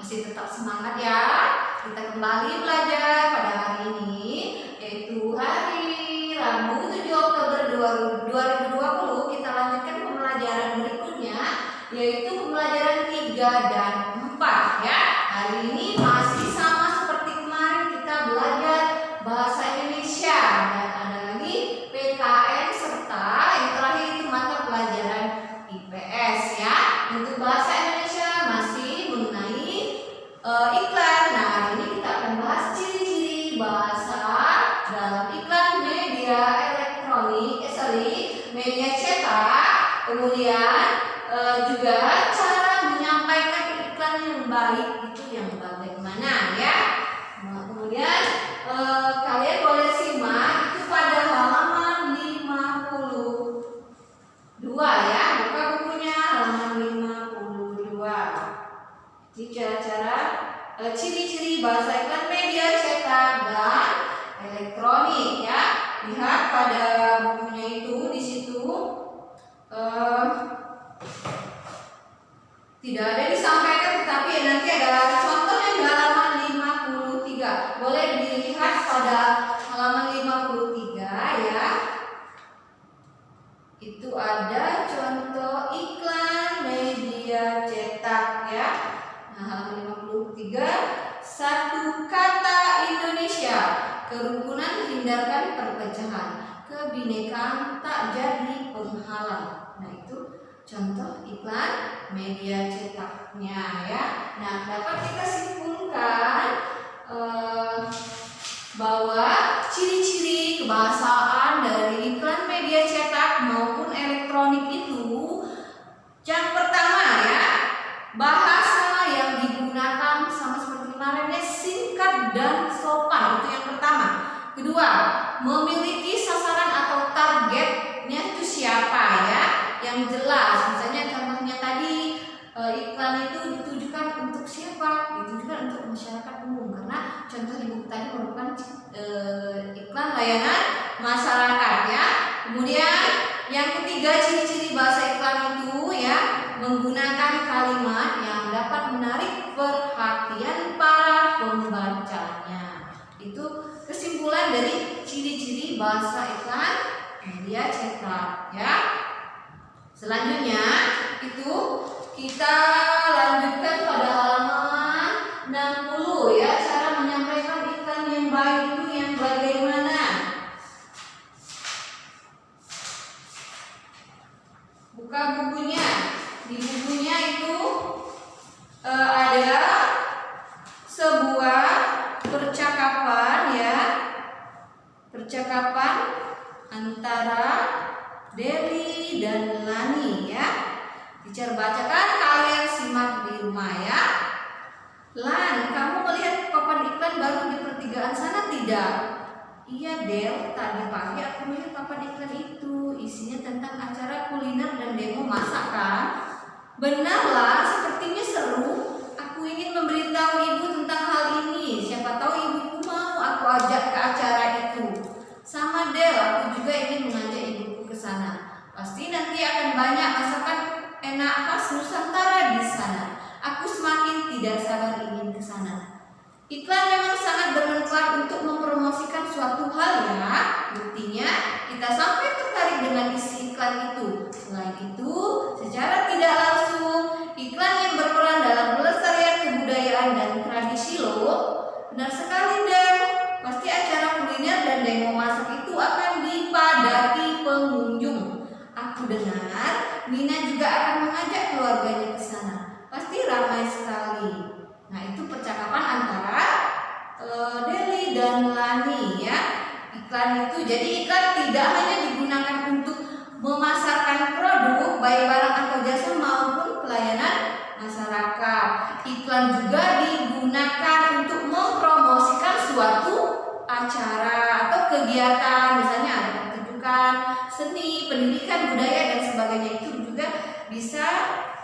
Masih tetap semangat ya. Kita kembali belajar pada hari ini, yaitu hari Rabu 7 Oktober 2020. Kita lanjutkan pembelajaran berikutnya, yaitu pembelajaran 3 dan 4 ya. Hari ini masih sama seperti kemarin, kita belajar bahasa Indonesia dan ada lagi PKN serta yang terakhir itu mata pelajaran IPS ya. Untuk bahasa Indonesia masih mengenai iklan. Nah, hari ini kita akan bahas ciri-ciri bahasa dalam iklan media elektronik, media cetak. Kemudian juga cara menyampaikan iklan yang baik itu yang bagaimana ya. Nah, kemudian kalian boleh simak itu pada halaman 52 ya. Buka bukunya halaman 52. Ini cara-cara ciri-ciri bahasa iklan media cetak dan elektronik ya. Lihat pada bukunya itu, di situ tidak ada disampaikan, tetapi nanti ada contohnya di halaman 53. Boleh dilihat pada halaman 53 ya. Itu ada contoh iklan media cetak ya. Nah, halaman 53, satu kata Indonesia, kerukunan hindarkan perpecahan, kebinekaan tak jadi penghalang. Nah, itu contoh iklan media cetaknya ya. Nah, dapat kita simpulkan bahwa ciri-ciri kebahasaan dari iklan media cetak maupun elektronik itu, yang pertama ya, bahasa yang digunakan sama seperti kemarinnya singkat dan sopan, itu yang pertama. Kedua, memiliki sasaran atau targetnya itu siapa ya, yang jelas. Misalnya contohnya tadi iklan itu ditujukan untuk siapa? Ditujukan untuk masyarakat umum, karena contoh di buku tadi merupakan iklan layanan masyarakat ya. Kemudian yang ketiga, ciri-ciri bahasa iklan itu ya, menggunakan kalimat yang dapat menarik perhatian para pembacanya. Itu kesimpulan dari ciri-ciri bahasa iklan media cetak ya. Selanjutnya itu kita lanjutkan pada halaman 60 ya, cara menyampaikan iklan yang baik itu yang bagaimana. Buka bukunya. Di bukunya itu ada sebuah percakapan ya. Percakapan antara Deli dan Lani ya. Teacher bacakan, kalian simak di rumah ya. Lan, kamu melihat papan iklan baru di pertigaan sana tidak? Iya Del, tadi pagi aku melihat papan iklan itu. Isinya tentang acara kuliner dan demo masak kan? Benarlah, sepertinya seru. Aku ingin memberitahu ibu tentang hal ini. Siapa tahu ibuku mau aku ajak ke acara itu. Sama Del, aku juga ingin mengajak ibuku ke sana. Pasti nanti akan banyak masakan enak khas Nusantara di sana. Aku semakin tidak sabar ingin ke sana. Iklan memang sangat bermanfaat untuk mempromosikan suatu hal ya. Buktinya kita sampai tertarik dengan isi iklan itu. Selain itu, secara tidak langsung, iklan yang berperan dalam pelestarian kebudayaan dan tradisi loh. Benar sekali Del. Pasti acara kuliner dan demo masak itu akan dipadati pengunjung. Aku dengar Nina juga akan mengajak keluarganya ke sana. Pasti ramai sekali. Nah, itu percakapan antara Deli dan Lani ya. Iklan itu, jadi iklan tidak hanya digunakan untuk memasarkan produk baik barang atau jasa maupun pelayanan masyarakat. Iklan juga digunakan untuk mempromosikan suatu acara atau kegiatan, misalnya ada pertunjukan seni, pendidikan, budaya dan sebagainya, itu juga bisa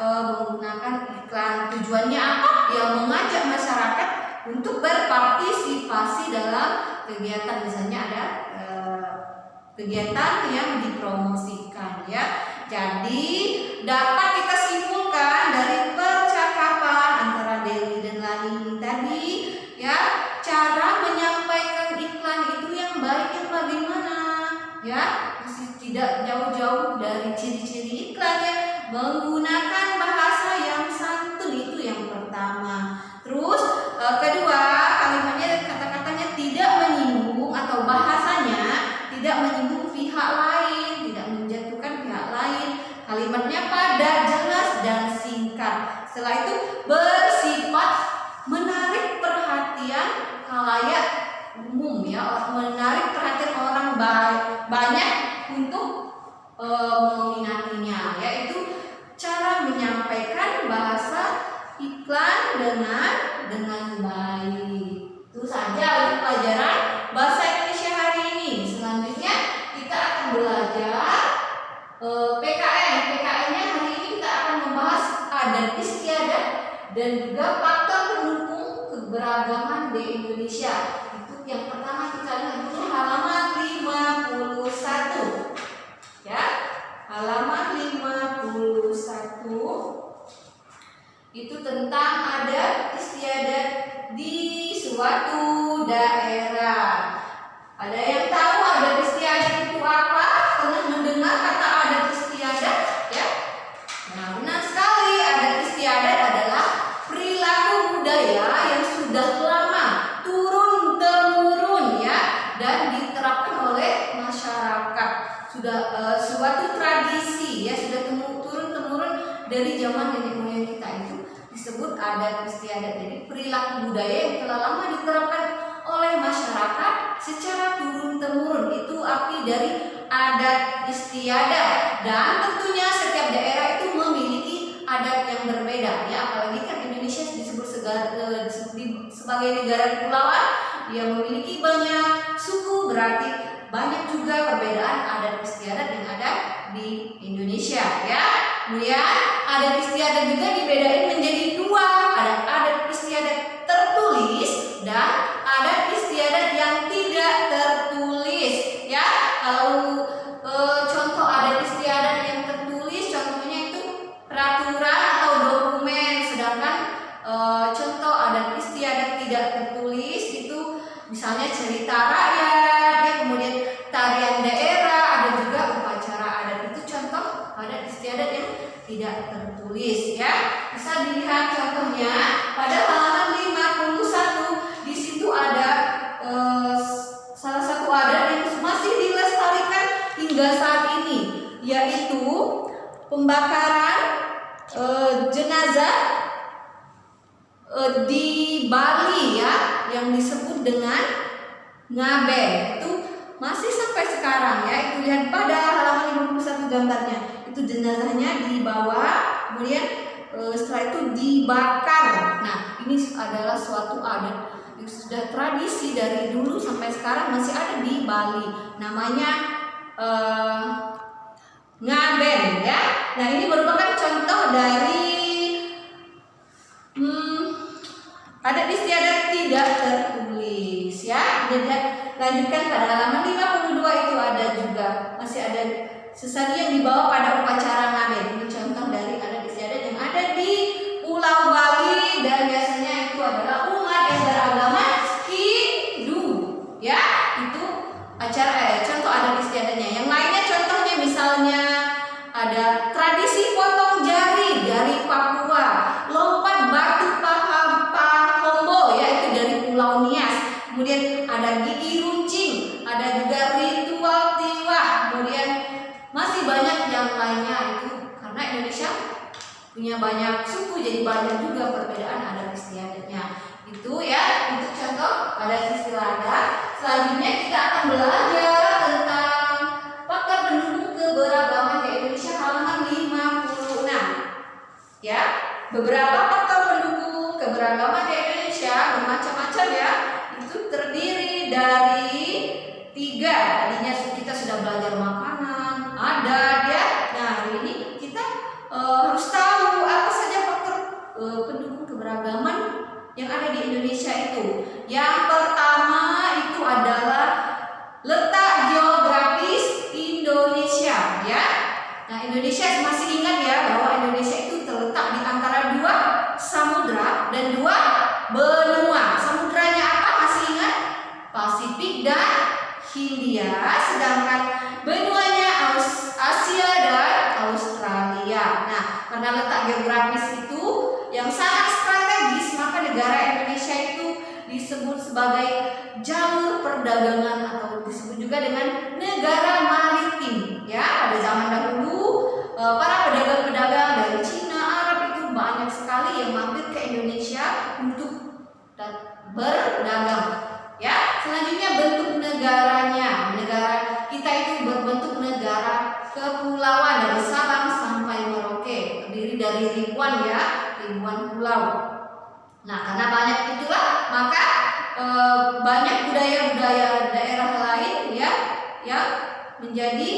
menggunakan iklan. Tujuannya apa? Yang mengajak masyarakat untuk berpartisipasi dalam kegiatan, misalnya ada kegiatan yang dipromosikan ya. Jadi dapat kita simpulkan dari percakapan antara Deli dan Lani menggunakan bahasa yang santun, itu yang pertama. Terus kedua, kalimatnya, kata-katanya tidak menyinggung atau bahasanya tidak menyinggung pihak lain, tidak menjatuhkan pihak lain. Kalimatnya padat, jelas dan singkat. Setelah itu bersifat menarik perhatian khalayak umum ya, menarik perhatian orang banyak untuk meminatinya, yaitu cara menyampaikan bahasa iklan dengan baik. Itu saja untuk pelajaran bahasa Indonesia hari ini. Selanjutnya kita akan belajar PKN. PKN-nya hari ini kita akan membahas adat istiadat dan juga faktor pendukung keberagaman di Indonesia. Itu yang pertama, kita lihat dulu halaman 51. Ya, halaman 51 itu tentang adat istiadat di suatu daerah. Ada yang tahu adat istiadat itu apa? Pernah mendengar kata adat istiadat? Ya, nah benar sekali. Adat istiadat adalah perilaku budaya yang sudah lama turun temurun ya, dan diterapkan oleh masyarakat. Sudah suatu tradisi ya, sudah turun temurun dari zaman nenek moyang kita, itu disebut adat istiadat. Jadi perilaku budaya yang telah lama diterapkan oleh masyarakat secara turun temurun, itu arti dari adat istiadat. Dan tentunya setiap daerah itu memiliki adat yang berbeda ya, apalagi kan Indonesia disebut sebagai negara kepulauan yang memiliki banyak suku, berarti banyak juga perbedaan adat istiadat yang ada di Indonesia ya. Kemudian adat istiadat juga dibedain menjadi dua, ada adat istiadat tertulis dan adat istiadat yang tidak tertulis ya. Kalau contoh adat istiadat yang tertulis, contohnya itu peraturan atau dokumen, sedangkan contoh adat istiadat tidak tertulis itu misalnya cerita rakyat ya, kemudian tarian daerah, ada juga upacara adat. Itu contoh adat istiadat yang tidak tertulis ya. Bisa dilihat contohnya pada halaman 51. Di situ ada salah satu adat yang masih dilestarikan hingga saat ini, yaitu pembakaran jenazah di Bali ya, yang disebut dengan ngaben. Itu masih sampai sekarang ya. Itu lihat pada halaman 51 gambarnya. Itu jenazahnya dibawa, kemudian setelah itu dibakar. Nah, ini adalah suatu adat yang sudah tradisi dari dulu sampai sekarang masih ada di Bali. Namanya ngaben ya. Nah, ini merupakan contoh dari adat istiadat tidak tertulis ya. Lanjutkan pada halaman 52 itu ada juga masih ada sesaji yang dibawa pada upacara ngaben. Ini contoh dari adat istiadat yang ada di Pulau Bali, dan biasanya itu adalah umat yang beragama Hindu ya. Itu acara contoh adat istiadatnya. Yang lainnya contohnya misalnya ada tradisi potong jari dari Papua, lompat batu Pahombo ya, itu dari Pulau Nias. Kemudian ada gigi runcing, ada juga ritual tiwah, kemudian masih banyak yang lainnya. Itu karena Indonesia punya banyak suku, jadi banyak juga perbedaan adat istiadatnya. Itu ya, itu contoh adat istiadat. Selanjutnya kita akan belajar tentang faktor pendukung keberagaman di Indonesia, halaman 56. Ya, beberapa faktor pendukung keberagaman di Indonesia bermacam-macam ya. Itu terdiri dari 3. Tadinya kita sudah belajar makanan, adat ya. Nah, hari ini kita harus tahu apa saja faktor pendukung keberagaman yang ada di Indonesia itu. Yang pertama itu adalah letak geografis Indonesia ya. Nah, Indonesia masih ingat ya bahwa Indonesia itu terletak di antara 2 samudra dan 2 benua. Samudranya apa? Masih ingat? Pasifik dan Hindia, sedangkan benuanya Asia dan Australia. Nah, karena letak geografis itu yang sangat strategis, maka negara Indonesia itu disebut sebagai jalur perdagangan atau disebut juga dengan negara maritim. Ya, pada zaman dahulu para pedagang-pedagang dari Cina, Arab itu banyak sekali yang mampir ke Indonesia untuk berdagang. Ya, selanjutnya bentuk negaranya. Negara kita itu berbentuk negara kepulauan dari Sabang sampai Merauke, terdiri dari ribuan pulau. Nah, karena banyak itulah maka banyak budaya-budaya daerah lain yang menjadi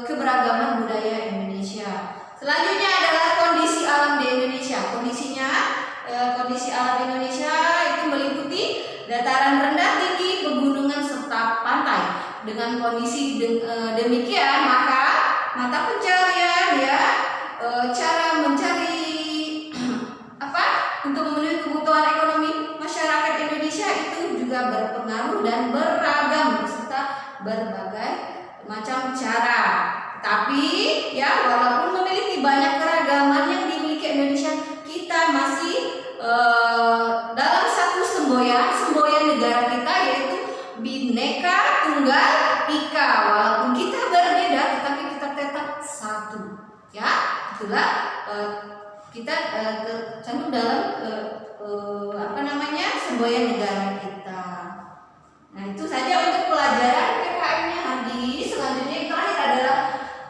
keberagaman budaya Indonesia. Selanjutnya adalah kondisi alam di Indonesia. Kondisi alam Indonesia itu meliputi dataran rendah, tinggi, pegunungan serta pantai. Dengan kondisi demikian, maka mata pencarian cara mencari untuk memenuhi kebutuhan ekonomi masyarakat Indonesia itu juga berpengaruh dan beragam serta berbagai macam cara. Tapi walaupun memiliki banyak keragaman yang dimiliki Indonesia, kita masih dalam satu semboyan negara kita, yaitu Bhinneka Tunggal Ika. Walaupun kita berbeda, tetapi kita tetap satu. Ya, itulah kita tercantum dalam semboyan negara kita. Nah, itu saja untuk pelajaran PKM-nya Hadi. Selanjutnya yang terakhir adalah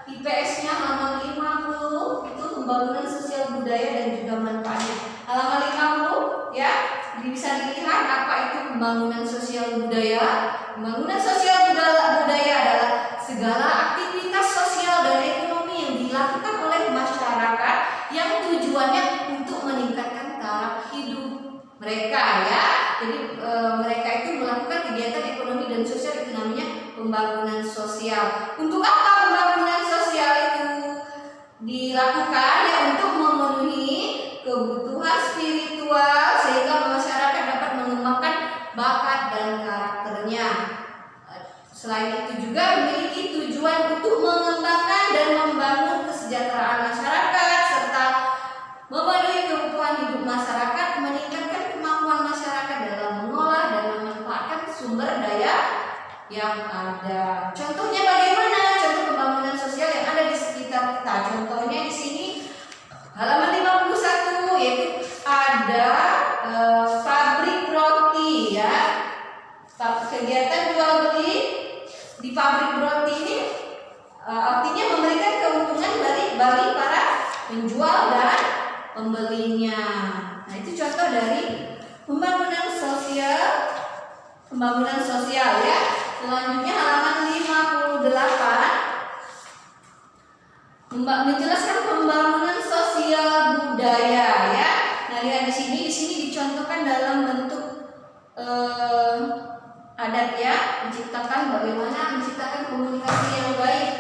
IPS-nya halaman 50, itu pembangunan sosial budaya dan juga manfaatnya. Halaman 50 bisa dilihat apa itu pembangunan sosial budaya. Pembangunan sosial budaya adalah segala aktivitas sosial dan ekonomi yang dilakukan oleh masyarakat yang tujuannya untuk meningkatkan taraf hidup mereka. Jadi mereka itu melakukan kegiatan ekonomi dan sosial, itu namanya pembangunan sosial. Untuk apa pembangunan sosial itu dilakukan? Untuk memenuhi kebutuhan spiritual sehingga masyarakat dapat mengembangkan bakat dan karakternya. Selain itu juga memiliki tujuan untuk mengembangkan dan membangun kesejahteraan masyarakat serta memenuhi kebutuhan hidup masyarakat, meningkatkan kemampuan masyarakat dalam mengolah dan memanfaatkan sumber daya yang ada. Contohnya bagaimana? Contoh pembangunan sosial yang ada di sekitar kita. Contohnya di sini halaman 51, yaitu ada pabrik roti kegiatan jual beli di pabrik roti ini artinya memberikan keuntungan bagi para penjual dan pembelinya. Nah, itu contoh dari pembangunan sosial ya. Selanjutnya halaman 58 menjelaskan pembangunan sosial budaya ya. Nah, lihat di sini dicontohkan dalam bentuk adat bagaimana menciptakan komunikasi yang baik.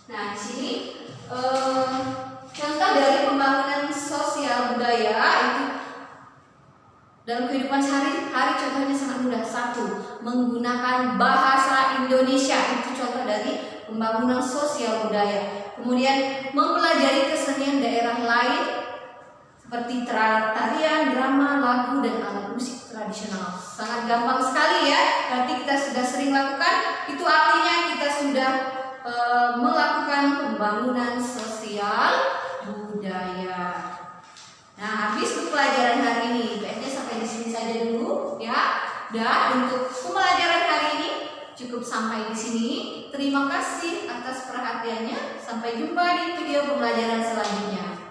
Nah, di sini contoh dari pembangunan sosial budaya itu dalam kehidupan sehari-hari contohnya sangat mudah. 1. Menggunakan bahasa Indonesia, itu contoh dari pembangunan sosial budaya. Kemudian mempelajari kesenian daerah lain seperti tarian, drama, lagu, dan alat musik tradisional. Sangat gampang sekali ya. Berarti kita sudah sering lakukan. Itu artinya kita sudah melakukan pembangunan sosial budaya. Nah, habis untuk pelajaran hari ini. PS-nya sampai di sini saja dulu ya. Dan untuk pembelajaran hari ini cukup sampai di sini. Terima kasih atas perhatiannya. Sampai jumpa di video pembelajaran selanjutnya.